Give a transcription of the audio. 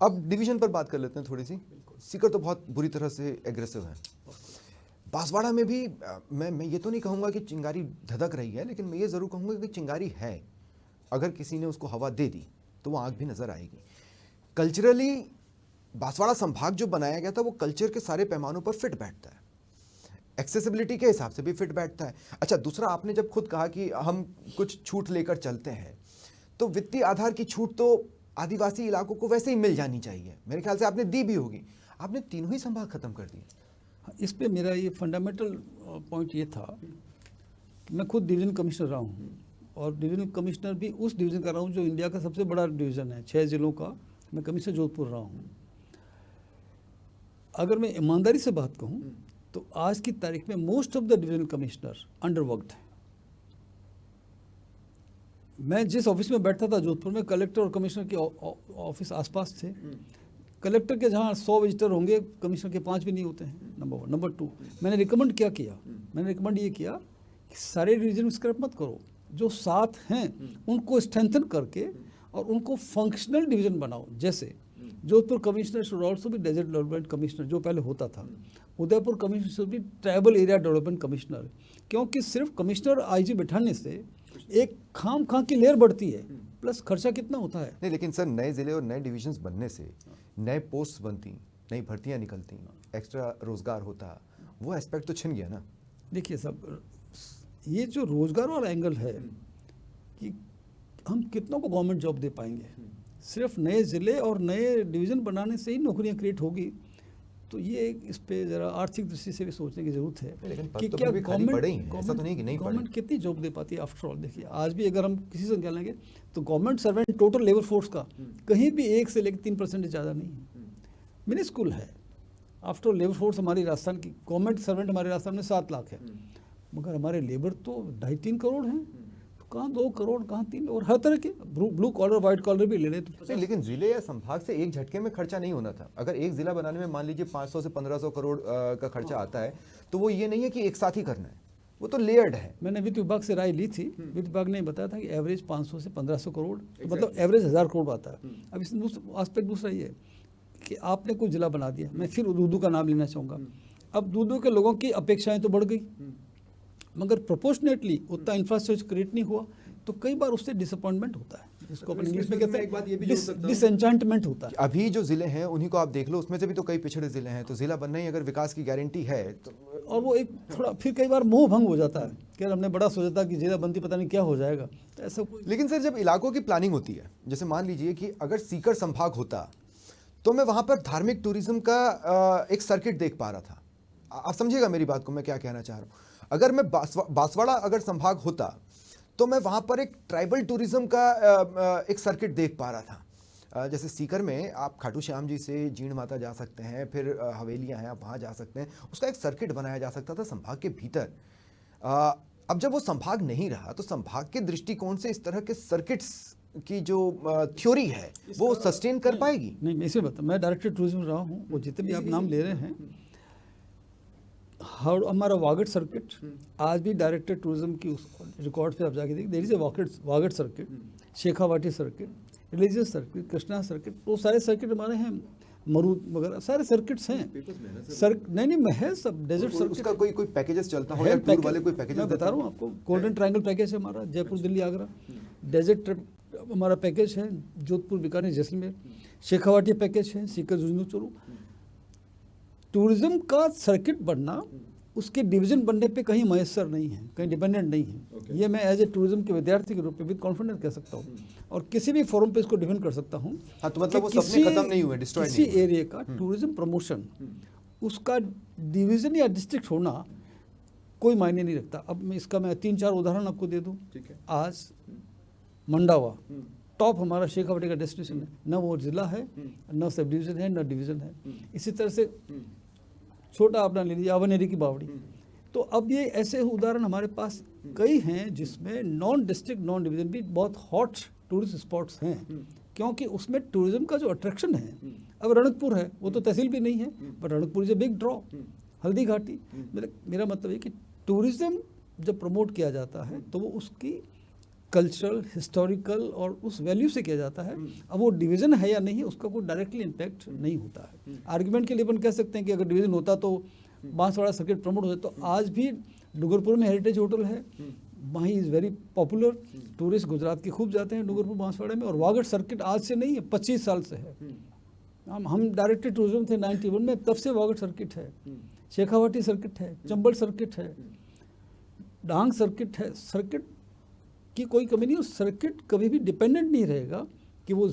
अब डिवीजन पर बात कर लेते हैं थोड़ी सी। सीकर तो बहुत बुरी तरह से एग्रेसिव है। बांसवाड़ा में भी मैं ये तो नहीं कहूँगा कि चिंगारी धधक रही है, लेकिन मैं ये ज़रूर कहूँगा कि चिंगारी है। अगर किसी ने उसको हवा दे दी तो वो आग भी नज़र आएगी। कल्चरली बांसवाड़ा संभाग जो बनाया गया था वो कल्चर के सारे पैमानों पर फिट बैठता है, एक्सेसिबिलिटी के हिसाब से भी फिट बैठता है। अच्छा, दूसरा आपने जब खुद कहा कि हम कुछ छूट लेकर चलते हैं, तो वित्तीय आधार की छूट तो आदिवासी इलाकों को वैसे ही मिल जानी चाहिए, मेरे ख्याल से आपने दी भी होगी। आपने तीनों ही संभाग खत्म कर दिए। इस पे मेरा ये फंडामेंटल पॉइंट ये था कि मैं खुद डिवीजन कमिश्नर रहा हूँ, और डिवीजन कमिश्नर भी उस डिवीज़न का रहा हूँ जो इंडिया का सबसे बड़ा डिवीज़न है। 6 ज़िलों का मैं कमिश्नर जोधपुर रहा हूँ। अगर मैं ईमानदारी से बात कहूँ तो आज की तारीख में most of the division commissioner underworked है। मैं जिस ऑफिस में बैठता था जोधपुर में, कलेक्टर और कमिश्नर के ऑफिस आसपास थे। कलेक्टर के जहाँ 100 विजिटर होंगे, कमिश्नर के 5 भी नहीं होते हैं, नंबर 1। नंबर 2, मैंने रिकमेंड क्या किया? मैंने रिकमेंड ये किया कि सारे डिवीजन स्क्रैप मत करो, जो 7 हैं उनको स्ट्रेंथन करके और उनको फंक्शनल डिवीजन बनाओ। जैसे जोधपुर कमिश्नर शुड ऑल्सो भी डेजर्ट डेवलपमेंट कमिश्नर, जो पहले होता था। उदयपुर कमिश्नर शुड भी ट्राइबल एरिया डेवलपमेंट कमिश्नर, क्योंकि सिर्फ कमिश्नर आईजी बैठाने से एक खाम की लेयर बढ़ती है, प्लस खर्चा कितना होता है। नहीं, लेकिन सर नए ज़िले और नए डिविजन्स बनने से नए पोस्ट बनती, नई भर्तियाँ निकलती, एक्स्ट्रा रोजगार होता, वो एस्पेक्ट तो छिन गया ना। देखिए साहब, ये जो रोजगार वाला एंगल है कि हम कितनों को गवर्नमेंट जॉब दे पाएंगे, सिर्फ नए ज़िले और नए डिवीज़न बनाने से ही नौकरियां क्रिएट होगी। तो ये इस पे ज़रा आर्थिक दृष्टि से भी सोचने की ज़रूरत है कि क्या गवर्नमेंट कितनी जॉब दे पाती है। आफ्टर ऑल देखिए, आज भी अगर हम किसी संख्या लेंगे तो government servant total labour force का कहीं भी 1 से लेकर 3% ज़्यादा नहीं है, मिनिस्कुल है। आफ्टर ऑल लेबर फोर्स हमारी राजस्थान की, गवर्नमेंट सर्वेंट हमारे राजस्थान में 7 लाख है, मगर हमारे लेबर तो 2.5-3 करोड़ हैं। कहाँ 2 करोड़, कहाँ 3, और हर तरह के ब्लू कॉलर व्हाइट कॉलर भी ले लें तो। लेकिन जिले या संभाग से एक झटके में खर्चा नहीं होना था। अगर एक जिला बनाने में मान लीजिए 500 से 1500 करोड़ का खर्चा आता है, तो वो ये नहीं है कि एक साथ ही करना है, वो तो लेयर्ड है। मैंने वित्त विभाग से राय ली थी, वित्त विभाग ने बताया था कि एवरेज 500 से 1500 करोड़, तो मतलब एवरेज 1000 करोड़ आता है। अब इसमें आस्पेक्ट दूसरा ये कि आपने कोई जिला बना दिया, मैं फिर दूदू का नाम लेना चाहूँगा। अब दूदू के लोगों की अपेक्षाएं तो बढ़ गई, मगर प्रोपोर्शनेटली उतना इंफ्रास्ट्रक्चर क्रिएट नहीं हुआ, तो कई बार उससे डिसअपॉइंटमेंट होता है, जिसको अपन इंग्लिश में कहते हैं डिसएंचांटमेंट होता है। अभी जो जिले हैं उन्हीं को आप देख लो, उसमें से भी तो कई पिछड़े जिले हैं, तो जिला बनना ही अगर विकास की गारंटी है तो। और वो एक थोड़ा फिर कई बार मोह भंग हो जाता है कि हमने बड़ा सोचा था कि जिला बनती पता नहीं क्या हो जाएगा, तो ऐसा कोई। लेकिन सर, जब इलाकों की प्लानिंग होती है, जैसे मान लीजिए कि अगर सीकर संभाग होता तो मैं वहाँ पर धार्मिक टूरिज्म का एक सर्किट देख पा रहा था। आप समझिएगा मेरी बात को, मैं क्या कहना चाह रहा हूँ। अगर मैं बांसवाड़ा अगर संभाग होता तो मैं वहाँ पर एक ट्राइबल टूरिज्म का एक सर्किट देख पा रहा था। जैसे सीकर में आप खाटू श्याम जी से जीण माता जा सकते हैं, फिर हवेलियाँ हैं, आप वहाँ जा सकते हैं, उसका एक सर्किट बनाया जा सकता था संभाग के भीतर। अब जब वो संभाग नहीं रहा तो संभाग के दृष्टिकोण से इस तरह के सर्किट्स की जो थ्योरी है वो सस्टेन कर पाएगी? नहीं, मैं इसे बताऊँ, मैं डायरेक्टर टूरिज्म रहा हूँ, वो जितने भी आप नाम ले रहे हैं, हमारा वागड़ सर्किट आज भी डायरेक्टर टूरिज्म की उस रिकॉर्ड पे आप जाके देखिए, there is a Vagad circuit, Shekhawati circuit, religious circuit, Krishna circuit, वो सारे सर्किट हमारे हैं, मरूद वगैरह सारे सर्किट्स हैं। नहीं महज सब डेजर्ट सर्किट। उसका कोई पैकेजेस चलता हो या टूर वाले कोई पैकेजेस? मैं बता रहा हूँ आपको, गोल्डन ट्रायंगल पैकेज है हमारा, जयपुर दिल्ली आगरा। डेजर्ट ट्रिप हमारा पैकेज है, जोधपुर बीकानेर जैसलमेर। शेखावाटी पैकेज है, सीकर झुंझुनू चूरू। टूरिज्म का सर्किट बनना, उसके डिवीजन बनने पे कहीं मयसर नहीं है, कहीं डिपेंडेंट नहीं है। ये मैं एज ए टूरिज्म के विद्यार्थी के रूप में विद कॉन्फिडेंस कह सकता हूँ, और किसी भी फोरम पे इसको डिफेंड कर सकता हूँ। हाँ, तो मतलब वो सपने खत्म नहीं हुए, डिस्ट्रॉय नहीं हुए। किसी एरिया का टूरिज्म प्रमोशन, उसका डिवीजन या डिस्ट्रिक्ट होना कोई मायने नहीं रखता। अब मैं इसका 3-4 उदाहरण आपको दे दूँ। आज मंडावा टॉप हमारा शेखावाटी का डेस्टिनेशन है, न वो जिला है, न सब डिवीज़न है, न डिवीज़न है। इसी तरह से छोटा अपना ले लीजिए अवनेरी की बावड़ी। तो अब ये ऐसे उदाहरण हमारे पास कई हैं जिसमें नॉन डिस्ट्रिक्ट नॉन डिवीज़न भी बहुत हॉट टूरिस्ट स्पॉट्स हैं, क्योंकि उसमें टूरिज्म का जो अट्रैक्शन है। अब रणकपुर है, वो तो तहसील भी नहीं है, but Ranakpur is a big draw. Haldi Ghati, मेरा मतलब है कि टूरिज्म जब प्रमोट किया जाता है तो वो उसकी कल्चरल, हिस्टोरिकल और उस वैल्यू से किया जाता है। अब वो डिवीज़न है या नहीं, उसका कोई डायरेक्टली इम्पैक्ट नहीं होता है। आर्गुमेंट के लिए अपन कह सकते हैं कि अगर डिवीज़न होता तो बांसवाड़ा सर्किट प्रमोट होता। तो आज भी डूंगरपुर में हेरिटेज होटल है, वहीं is very popular, tourist Gujarat के खूब जाते हैं डूंगरपुर बांसवाड़े में। और वागड़ सर्किट आज से नहीं है, 25 साल से है। हम डायरेक्टर टूरिज्म थे 91 में, तब से वागड़ सर्किट है, शेखावाटी सर्किट है, चंबल सर्किट है, डांग सर्किट है। सर्किट की कोई कमी नहीं। और सर्किट कभी भी डिपेंडेंट नहीं रहेगा कि वो